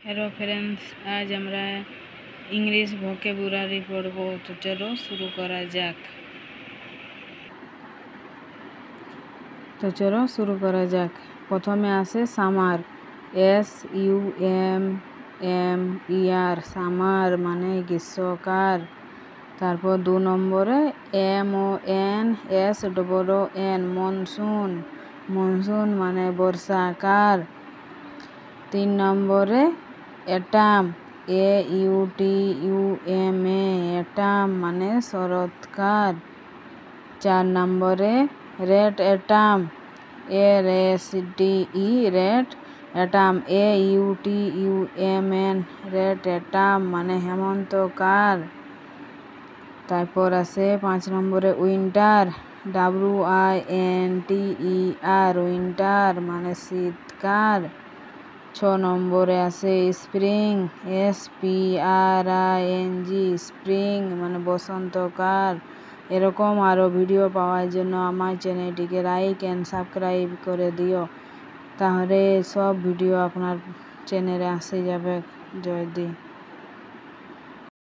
Hello friends, आज আমরা English vocabulary পড়ব। তো চলো শুরু করা যাক। প্রথমে আছে সামার, SUMMER, সামার মানে গ্রীষ্মকাল। তারপর 2 নম্বরে MONSOON, মনসুন, মনসুন মানে বর্ষাকাল। 3 নম্বরে অটাম, AUTUM, অটাম মানে শরৎকাল। 4 নম্বরে red autumn, RED, red autumn, AUTUMN, red autumn মানে হেমন্তকাল। তারপর আছে 5 নম্বরে উইন্টার, WINTER, উইন্টার মানে শীতকাল। 6 নম্বরে আছে স্প্রিং, SPRING, স্প্রিং মানে বসন্তকাল। এরকম আরও ভিডিও পাওয়ার জন্য আমার চ্যানেলটিকে লাইক অ্যান্ড সাবস্ক্রাইব করে দিও, তাহলে সব ভিডিও আপনার চ্যানেলে আসে যাবে। জয় দি।